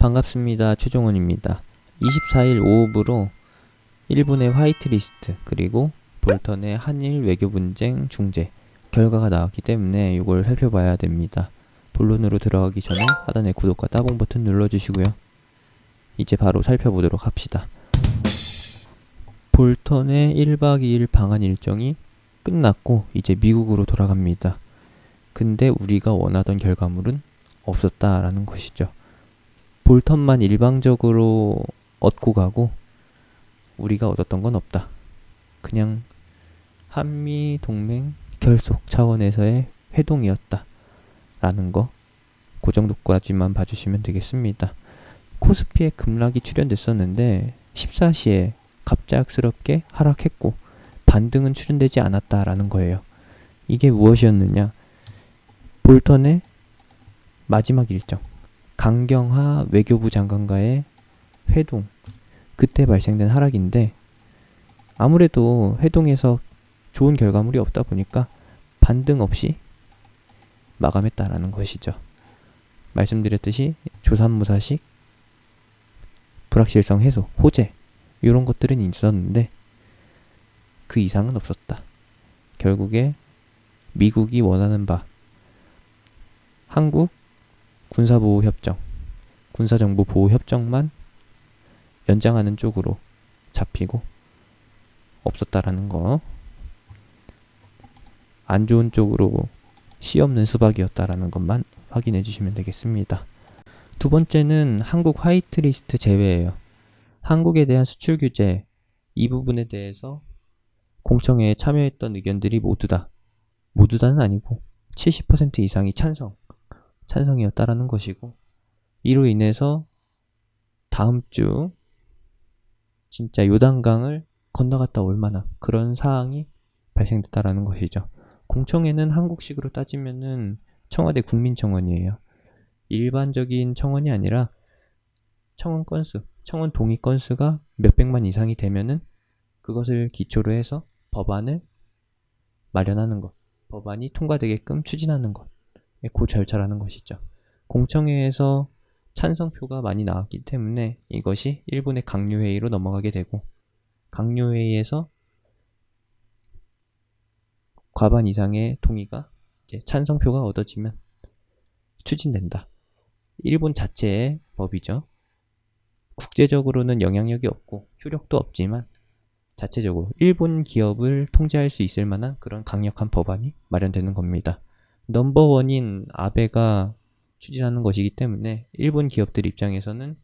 반갑습니다. 최종원입니다. 24일 오후부로 일본의 화이트리스트 그리고 볼턴의 한일 외교 분쟁 중재 결과가 나왔기 때문에 이걸 살펴봐야 됩니다. 본론으로 들어가기 전에 하단의 구독과 따봉 버튼 눌러주시고요. 이제 바로 살펴보도록 합시다. 볼턴의 1박 2일 방한 일정이 끝났고 이제 미국으로 돌아갑니다. 근데 우리가 원하던 결과물은 없었다라는 것이죠. 볼턴만 일방적으로 얻고 가고 우리가 얻었던 건 없다. 그냥 한미 동맹 결속 차원에서의 회동이었다 라는 거, 그 정도까지만 봐주시면 되겠습니다. 코스피에 급락이 출현됐었는데 14시에 갑작스럽게 하락했고 반등은 출현되지 않았다라는 거예요. 이게 무엇이었느냐? 볼턴의 마지막 일정, 강경하 외교부 장관과의 회동, 그때 발생된 하락인데 아무래도 회동에서 좋은 결과물이 없다 보니까 반등 없이 마감했다라는 것이죠. 말씀드렸듯이 조삼모사식, 불확실성 해소, 호재 이런 것들은 있었는데 그 이상은 없었다. 결국에 미국이 원하는 바 한국 군사보호협정, 군사정보보호협정만 연장하는 쪽으로 잡히고 없었다라는 거, 안 좋은 쪽으로 씨 없는 수박이었다라는 것만 확인해 주시면 되겠습니다. 두 번째는 한국 화이트리스트 제외예요. 한국에 대한 수출 규제, 이 부분에 대해서 공청회에 참여했던 의견들이 모두다는 아니고 70% 이상이 찬성이었다라는 것이고, 이로 인해서 다음 주 진짜 요단강을 건너갔다 올 만한 그런 사항이 발생됐다라는 것이죠. 공청회는 한국식으로 따지면은 청와대 국민청원이에요. 일반적인 청원이 아니라 청원 건수, 청원 동의 건수가 몇백만 이상이 되면은 그것을 기초로 해서 법안을 마련하는 것, 법안이 통과되게끔 추진하는 것, 그 절차라는 것이죠. 공청회에서 찬성표가 많이 나왔기 때문에 이것이 일본의 강요회의로 넘어가게 되고, 강요회의에서 과반 이상의 동의가, 이제 찬성표가 얻어지면 추진된다. 일본 자체의 법이죠. 국제적으로는 영향력이 없고 효력도 없지만 자체적으로 일본 기업을 통제할 수 있을 만한 그런 강력한 법안이 마련되는 겁니다. 넘버원인 아베가 추진하는 것이기 때문에 일본 기업들 입장에서는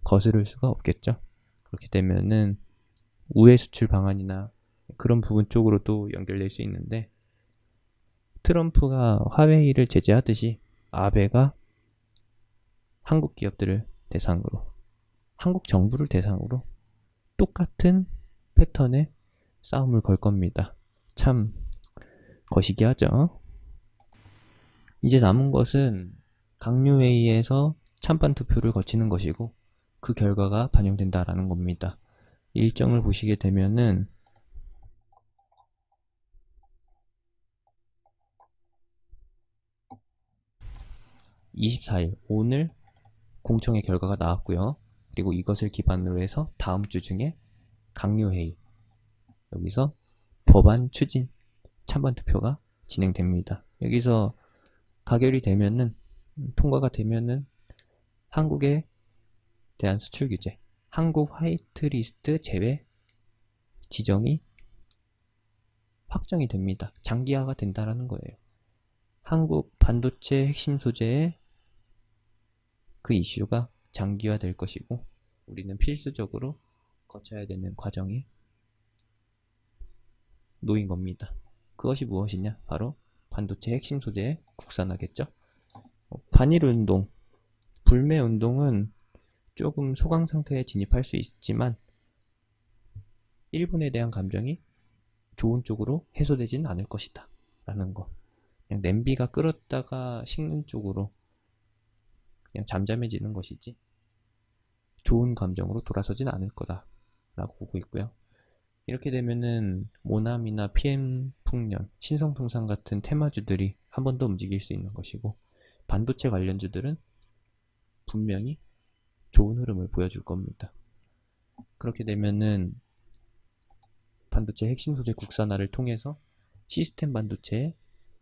거스를 수가 없겠죠. 그렇게 되면은 우회 수출 방안이나 그런 부분 쪽으로도 연결될 수 있는데, 트럼프가 화웨이를 제재하듯이 아베가 한국 기업들을 대상으로, 한국 정부를 대상으로 똑같은 패턴의 싸움을 걸 겁니다. 참 거시기하죠. 이제 남은 것은 강요회의에서 찬반 투표를 거치는 것이고 그 결과가 반영된다라는 겁니다. 일정을 보시게 되면은 24일 오늘 공청회 결과가 나왔고요. 그리고 이것을 기반으로 해서 다음 주 중에 강요회의, 여기서 법안 추진 찬반 투표가 진행됩니다. 여기서 가결이 되면은, 통과가 되면은 한국에 대한 수출 규제, 한국 화이트리스트 제외 지정이 확정이 됩니다. 장기화가 된다라는 거예요. 한국 반도체 핵심 소재의 그 이슈가 장기화 될 것이고 우리는 필수적으로 거쳐야 되는 과정에 놓인 겁니다. 그것이 무엇이냐? 바로 반도체 핵심 소재의 국산화겠죠. 반일 운동, 불매 운동은 조금 소강 상태에 진입할 수 있지만 일본에 대한 감정이 좋은 쪽으로 해소되지는 않을 것이다 라는 거, 그냥 냄비가 끓었다가 식는 쪽으로 그냥 잠잠해지는 것이지 좋은 감정으로 돌아서진 않을 거다 라고 보고 있고요. 이렇게 되면은 모남이나 PM 풍년, 신성통상 같은 테마주들이 한 번 더 움직일 수 있는 것이고, 반도체 관련주들은 분명히 좋은 흐름을 보여줄 겁니다. 그렇게 되면은 반도체 핵심 소재 국산화를 통해서 시스템 반도체의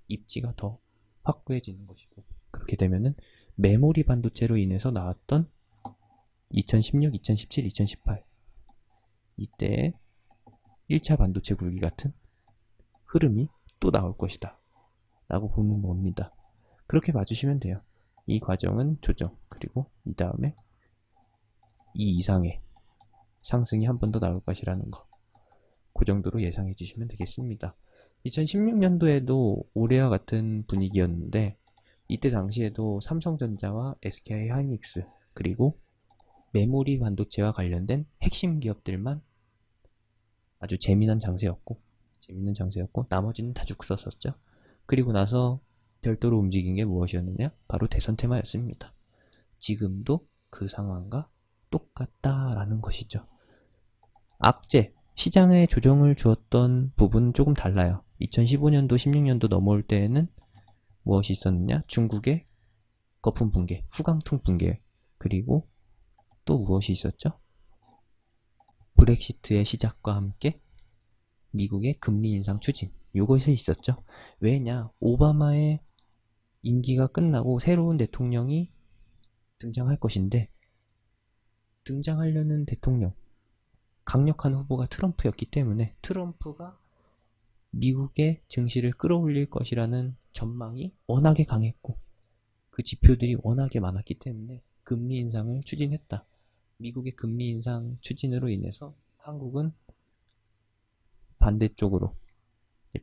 입지가 더 확고해지는 것이고, 그렇게 되면은 메모리 반도체로 인해서 나왔던 2016, 2017, 2018 이때 1차 반도체 굴기 같은 흐름이 또 나올 것이다 라고 보는 겁니다. 그렇게 봐주시면 돼요. 이 과정은 조정, 그리고 이 다음에 이 이상의 상승이 한 번 더 나올 것이라는 거, 그 정도로 예상해 주시면 되겠습니다. 2016년도에도 올해와 같은 분위기였는데, 이때 당시에도 삼성전자와 SK 하이닉스, 그리고 메모리 반도체와 관련된 핵심 기업들만 아주 재미난 장세였고 나머지는 다 죽었었죠. 그리고 나서 별도로 움직인 게 무엇이었느냐? 바로 대선 테마였습니다. 지금도 그 상황과 똑같다라는 것이죠. 악재, 시장에 조정을 주었던 부분은 조금 달라요. 2015년도, 16년도 넘어올 때에는 무엇이 있었느냐? 중국의 거품 붕괴, 후강통 붕괴, 그리고 또 무엇이 있었죠? 브렉시트의 시작과 함께 미국의 금리 인상 추진, 이것이 있었죠. 왜냐? 오바마의 임기가 끝나고 새로운 대통령이 등장할 것인데, 등장하려는 대통령, 강력한 후보가 트럼프였기 때문에 트럼프가 미국의 증시를 끌어올릴 것이라는 전망이 워낙에 강했고, 그 지표들이 워낙에 많았기 때문에 금리 인상을 추진했다. 미국의 금리 인상 추진으로 인해서 한국은 반대쪽으로,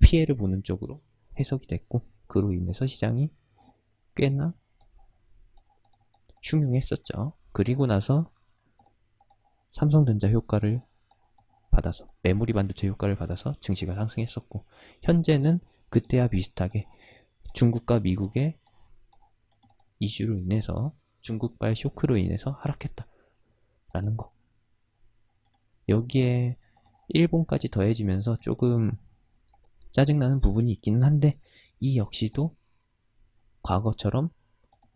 피해를 보는 쪽으로 해석이 됐고, 그로 인해서 시장이 꽤나 흉흉했었죠. 그리고 나서 삼성전자 효과를 받아서, 메모리 반도체 효과를 받아서 증시가 상승했었고, 현재는 그때와 비슷하게 중국과 미국의 이슈로 인해서, 중국발 쇼크로 인해서 하락했다라는 거. 여기에 일본까지 더해지면서 조금 짜증나는 부분이 있기는 한데, 이 역시도 과거처럼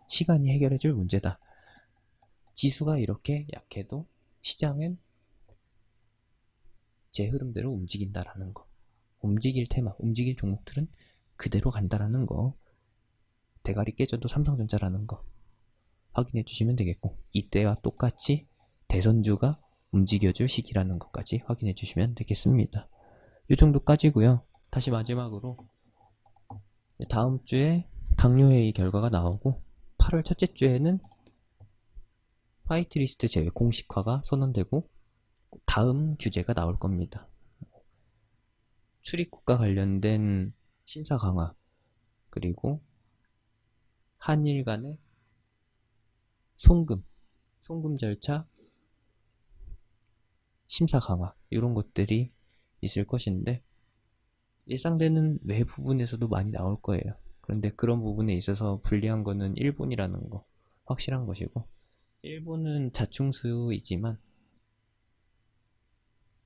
시간이 해결해줄 문제다. 지수가 이렇게 약해도 시장은 제 흐름대로 움직인다라는 거. 움직일 테마, 움직일 종목들은 그대로 간다라는 거. 대가리 깨져도 삼성전자라는 거 확인해 주시면 되겠고, 이때와 똑같이 대선주가 움직여줄 시기라는 것까지 확인해 주시면 되겠습니다. 이 정도까지고요. 다시 마지막으로 다음 주에 당뇨회의 결과가 나오고, 8월 첫째 주에는 화이트리스트 제외 공식화가 선언되고 다음 규제가 나올 겁니다. 출입국과 관련된 심사 강화, 그리고 한일 간의 송금 절차 심사 강화, 이런 것들이 있을 것인데, 예상되는 외 부분에서도 많이 나올 거예요. 그런데 그런 부분에 있어서 불리한 거는 일본이라는 거 확실한 것이고, 일본은 자충수이지만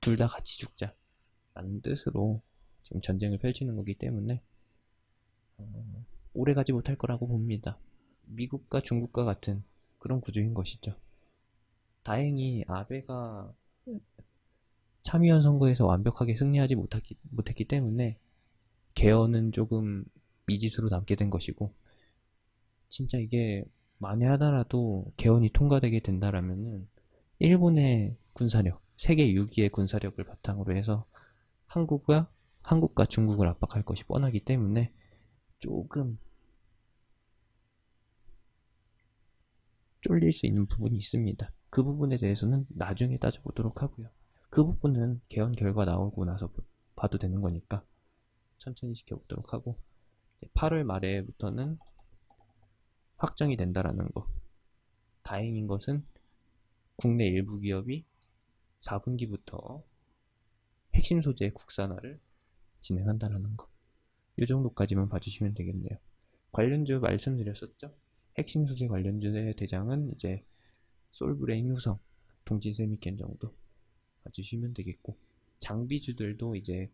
둘 다 같이 죽자라는 뜻으로 지금 전쟁을 펼치는 거기 때문에 오래 가지 못할 거라고 봅니다. 미국과 중국과 같은 그런 구조인 것이죠. 다행히 아베가 참의원 선거에서 완벽하게 승리하지 못했기 때문에 개헌은 조금 미지수로 남게 된 것이고, 진짜 이게 만에 하나라도 개헌이 통과되게 된다라면은 일본의 군사력, 세계 6위의 군사력을 바탕으로 해서 한국과 중국을 압박할 것이 뻔하기 때문에 조금 쫄릴 수 있는 부분이 있습니다. 그 부분에 대해서는 나중에 따져보도록 하고요. 그 부분은 개헌 결과 나오고 나서 봐도 되는 거니까 천천히 지켜보도록 하고, 8월 말에부터는 확정이 된다라는 거. 다행인 것은 국내 일부 기업이 4분기부터 핵심 소재 국산화를 진행한다라는 거. 이 정도까지만 봐주시면 되겠네요. 관련주 말씀드렸었죠? 핵심 소재 관련주의 대장은 이제 솔브레인, 후성, 동진세미켄 정도 봐주시면 되겠고, 장비주들도 이제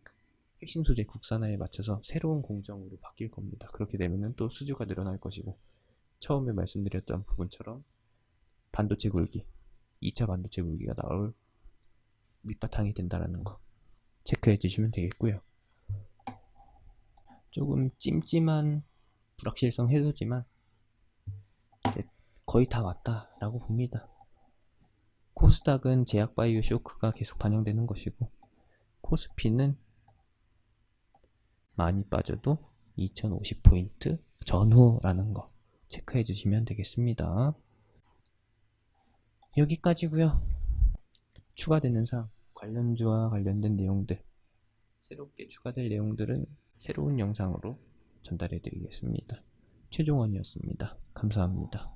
핵심 소재 국산화에 맞춰서 새로운 공정으로 바뀔 겁니다. 그렇게 되면은 또 수주가 늘어날 것이고, 처음에 말씀드렸던 부분처럼 반도체 굴기, 2차 반도체 물기가 나올 밑바탕이 된다라는 거 체크해 주시면 되겠고요. 조금 찜찜한 불확실성 해소지만 거의 다 왔다라고 봅니다. 코스닥은 제약바이오 쇼크가 계속 반영되는 것이고, 코스피는 많이 빠져도 2050포인트 전후라는 거 체크해 주시면 되겠습니다. 여기까지고요. 추가되는 사항, 관련주와 관련된 내용들, 새롭게 추가될 내용들은 새로운 영상으로 전달해 드리겠습니다. 최종원이었습니다. 감사합니다.